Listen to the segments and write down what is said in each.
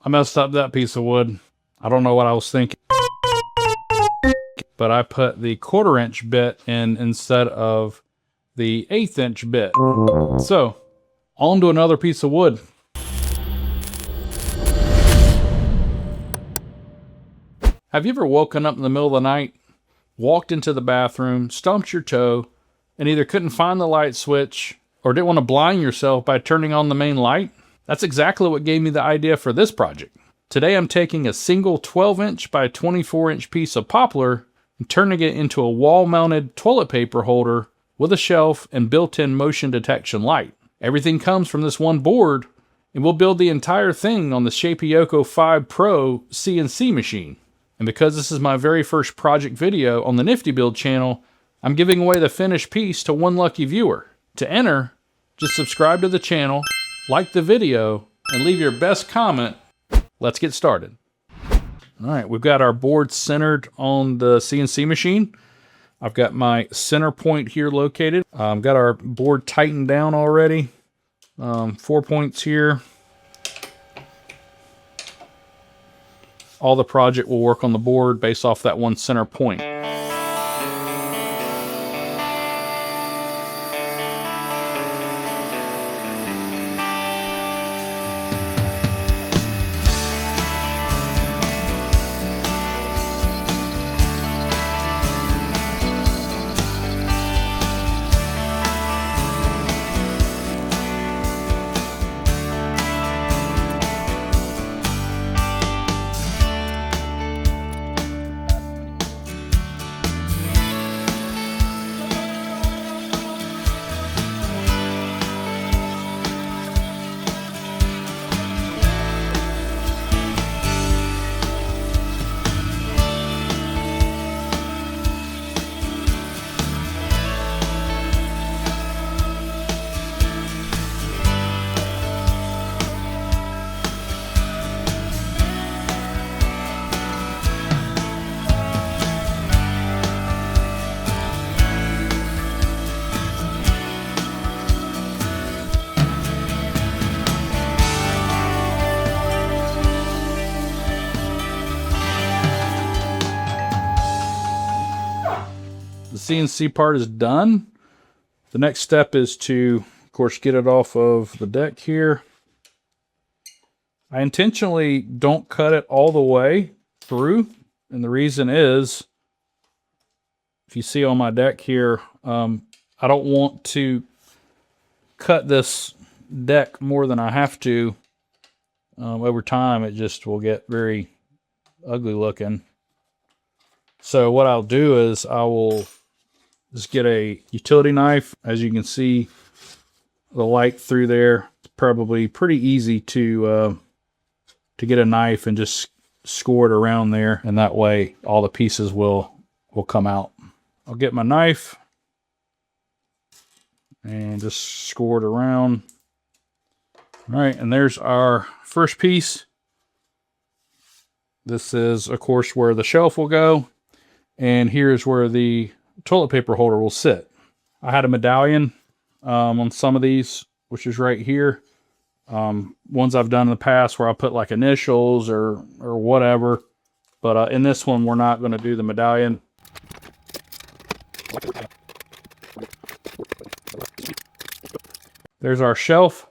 I messed up that piece of wood. I don't know what I was thinking, but I put the 1/4 inch bit in instead of the 1/8 inch bit. So, on to another piece of wood. Have you ever woken up in the middle of the night, walked into the bathroom, stumped your toe, and either couldn't find the light switch or didn't want to blind yourself by turning on the main light? That's exactly what gave me the idea for this project. Today I'm taking a single 12-inch by 24-inch piece of poplar and turning it into a wall-mounted toilet paper holder with a shelf and built-in motion detection light. Everything comes from this one board, and we'll build the entire thing on the Shapeoko 5 Pro CNC machine. And because this is my very first project video on the Nifty Build channel, I'm giving away the finished piece to one lucky viewer. To enter, just subscribe to the channel, like the video, and leave your best comment. Let's get started. All right, we've got our board centered on the CNC machine. I've got my center point here located. Got our board tightened down already. 4 points here. All the project will work on the board based off that one center point. The CNC part is done. The next step is to, of course, get it off of the deck here. I intentionally don't cut it all the way through, and the reason is, if you see on my deck here, I don't want to cut this deck more than I have to. Over time, it just will get very ugly looking. So what I'll do is I will just get a utility knife. As you can see, the light through there. It's probably pretty easy to get a knife and just score it around there, and that way all the pieces will come out. I'll get my knife and just score it around. All right, and there's our first piece. This is, of course, where the shelf will go, and here's where the toilet paper holder will sit. I had a medallion on some of these, which is right here. Ones I've done in the past where I put like initials or whatever, but in this one we're not going to do the medallion. There's our shelf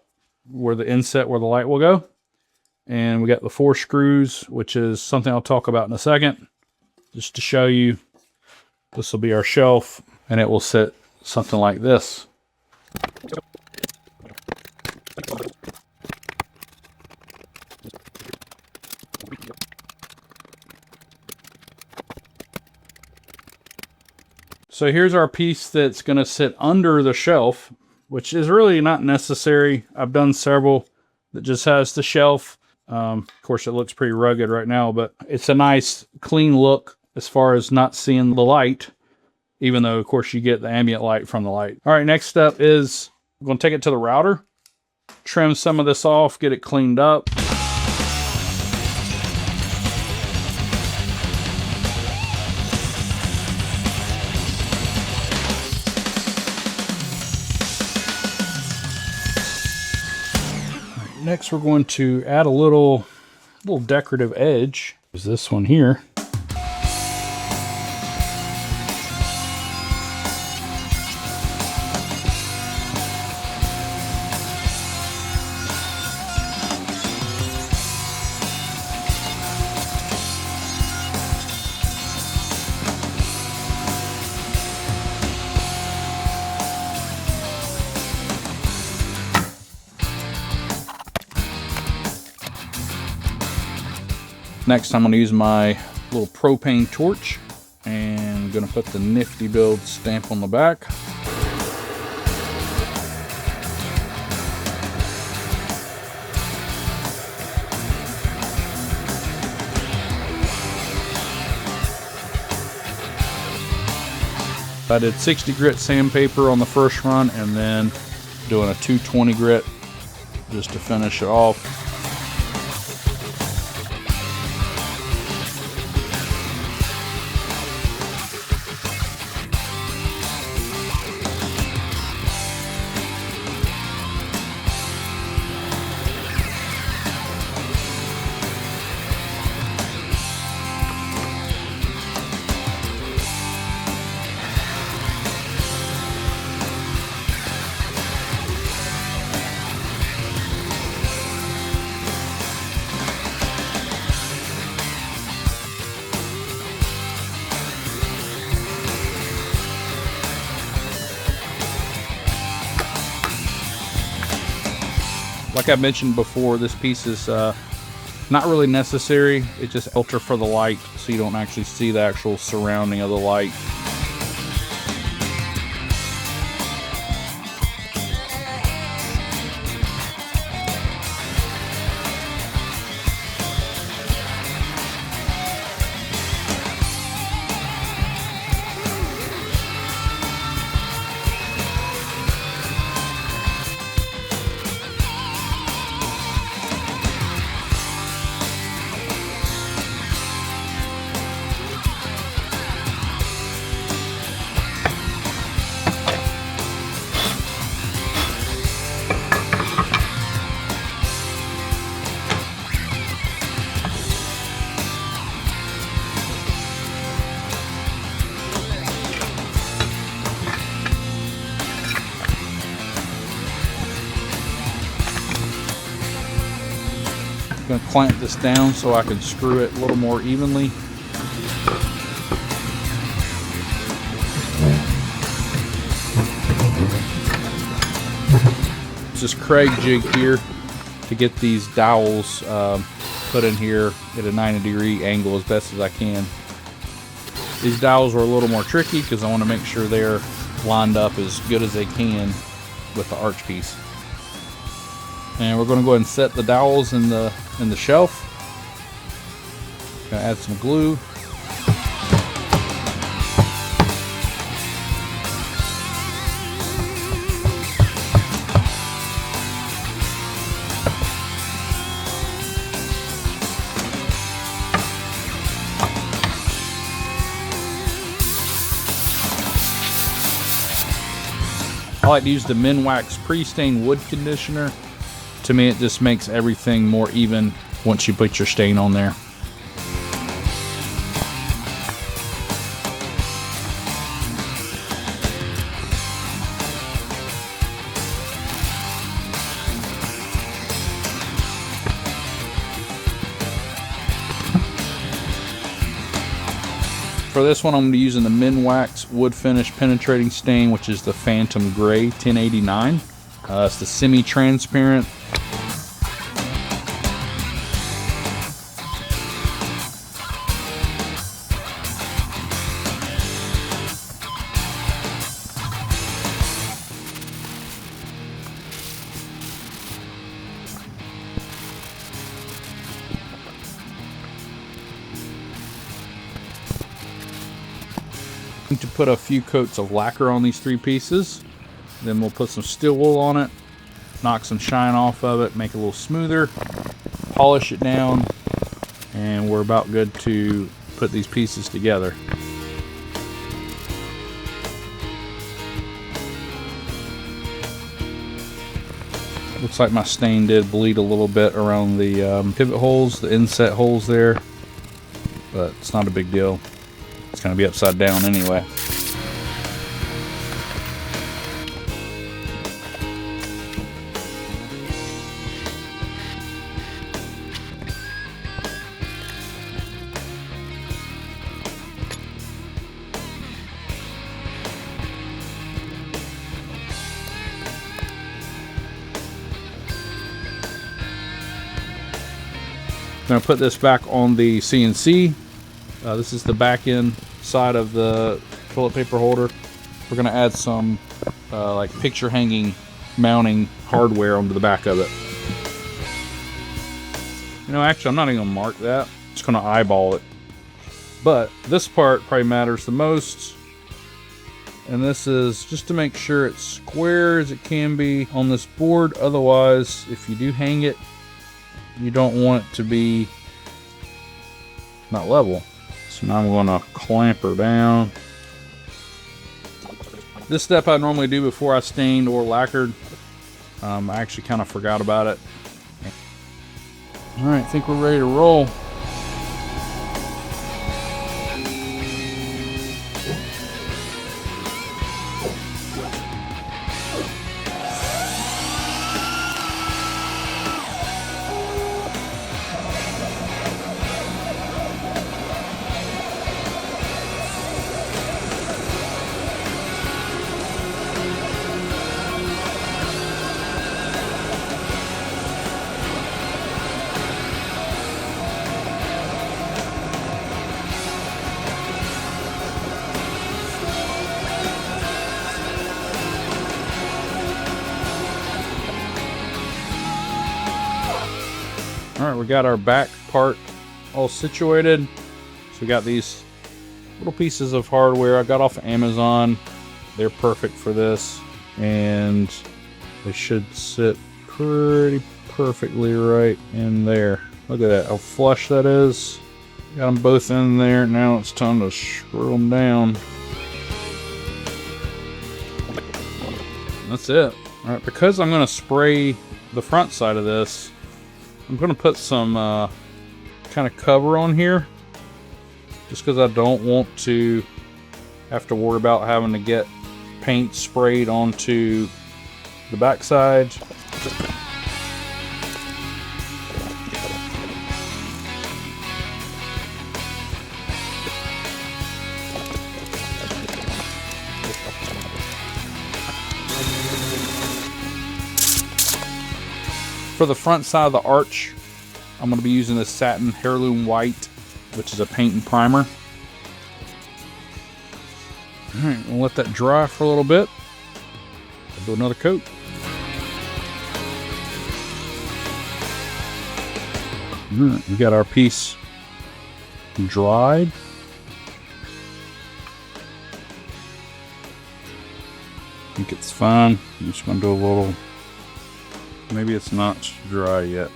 where the inset where the light will go, and we got the 4 screws, which is something I'll talk about in a second. Just to show you, this will be our shelf, and it will sit something like this. So here's our piece that's going to sit under the shelf, which is really not necessary. I've done several that just has the shelf. Of course, it looks pretty rugged right now, but it's a nice clean look as far as not seeing the light, even though, of course, you get the ambient light from the light. All right, next step is I'm going to take it to the router, trim some of this off, get it cleaned up. Next, we're going to add a little little decorative edge is this one here. Next, I'm going to use my little propane torch and I'm going to put the Nifty Build stamp on the back. I did 60 grit sandpaper on the first run and then doing a 220 grit just to finish it off. Like I mentioned before, this piece is not really necessary. It's just filter for the light so you don't actually see the actual surrounding of the light. I'm going to clamp this down so I can screw it a little more evenly. This Craig jig here to get these dowels put in here at a 90-degree angle as best as I can. These dowels are a little more tricky because I want to make sure they're lined up as good as they can with the arch piece. And we're going to go ahead and set the dowels in the shelf. Gonna add some glue. I like to use the Minwax pre-stain wood conditioner. To me, it just makes everything more even once you put your stain on there. For this one, I'm going to be using the Minwax wood finish penetrating stain, which is the Phantom Gray 1089. It's the semi-transparent. To put a few coats of lacquer on these three pieces, then we'll put some steel wool on it, knock some shine off of it, make it a little smoother, polish it down, and we're about good to put these pieces together. Looks like my stain did bleed a little bit around the pivot holes, the inset holes there, but it's not a big deal. It's going to be upside down anyway. I'm going to put this back on the CNC. This is the back end side of the toilet paper holder. We're going to add some like picture hanging mounting hardware onto the back of it. You know, actually I'm not even going to mark that. I'm just going to eyeball it. But this part probably matters the most. And this is just to make sure it's square as it can be on this board. Otherwise, if you do hang it, you don't want it to be not level. So now I'm going to clamp her down. This step I normally do before I stained or lacquered. I actually kind of forgot about it. All right, I think we're ready to roll. All right, we got our back part all situated. So we got these little pieces of hardware I got off of Amazon. They're perfect for this, and they should sit pretty perfectly right in there. Look at that, how flush that is. Got them both in there. Now it's time to screw them down. That's it. All right, because I'm going to spray the front side of this, I'm going to put some kind of cover on here, just because I don't want to have to worry about having to get paint sprayed onto the backside. For the front side of the arch, I'm going to be using this satin heirloom white, which is a paint and primer. Alright, we'll let that dry for a little bit. I'll do another coat. Alright, we got our piece dried. I think it's fine. I'm just going to do a little. Maybe it's not dry yet.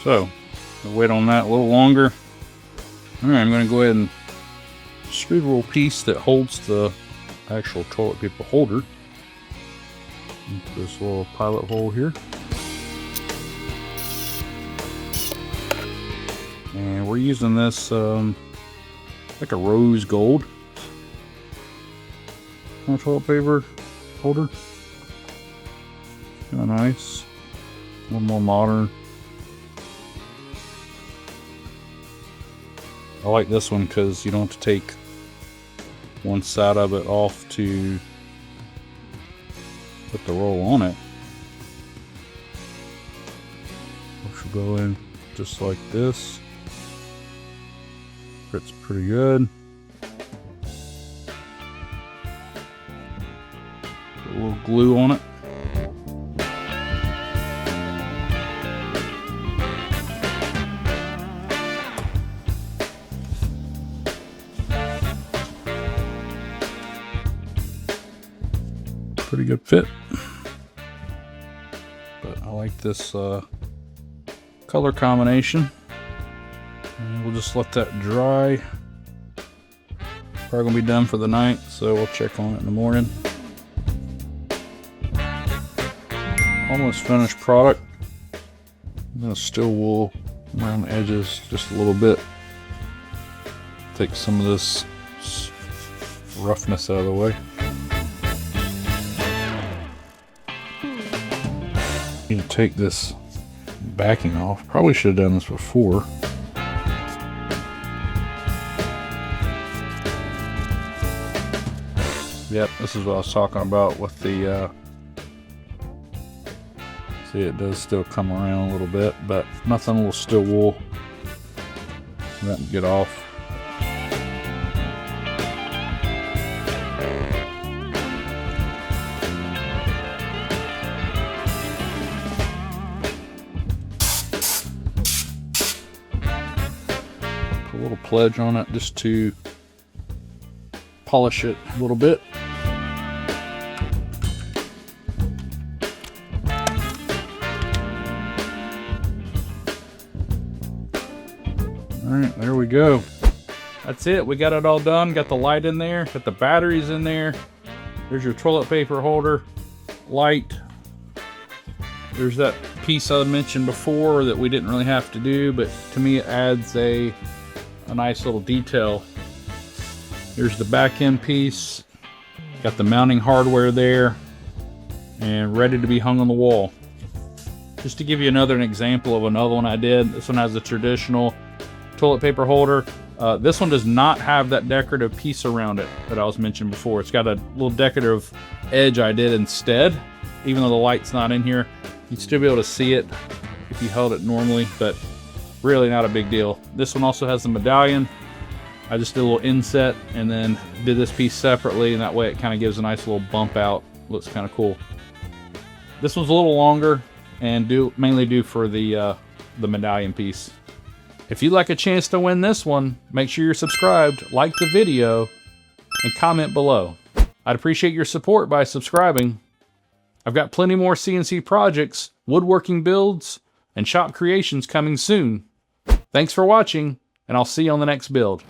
So, I'll wait on that a little longer. Alright, I'm going to go ahead and screw the little piece that holds the actual toilet paper holder into this little pilot hole here. And we're using this like a rose gold toilet paper holder. Kind of nice. A little more modern. I like this one because you don't have to take one side of it off to put the roll on it. It should go in just like this. Fits pretty good. Put a little glue on it. Pretty good fit, but I like this color combination, and we'll just let that dry. Probably gonna be done for the night, so we'll check on it in the morning. almost finished product. I'm gonna steel wool around the edges just a little bit. Take some of this roughness out of the way. Need to take this backing off. Probably should have done this before. Yep, this is what I was talking about with the see, it does still come around a little bit, but nothing will steel wool that can get off. Put a little pledge on it just to polish it a little bit. Alright, there we go. That's it. We got it all done. Got the light in there. Got the batteries in there. There's your toilet paper holder. Light. There's that piece I mentioned before that we didn't really have to do, but to me it adds a nice little detail. Here's the back end piece. Got the mounting hardware there. And ready to be hung on the wall. Just to give you an example of another one I did. This one has a traditional toilet paper holder. This one does not have that decorative piece around it that I was mentioning before. It's got a little decorative edge I did instead. Even though the light's not in here, you'd still be able to see it if you held it normally, but really not a big deal. This one also has the medallion. I just did a little inset and then did this piece separately, and that way it kind of gives a nice little bump out. Looks kind of cool. This one's a little longer and mainly due for the medallion piece. If you'd like a chance to win this one, make sure you're subscribed, like the video, and comment below. I'd appreciate your support by subscribing. I've got plenty more CNC projects, woodworking builds, and shop creations coming soon. Thanks for watching, and I'll see you on the next build.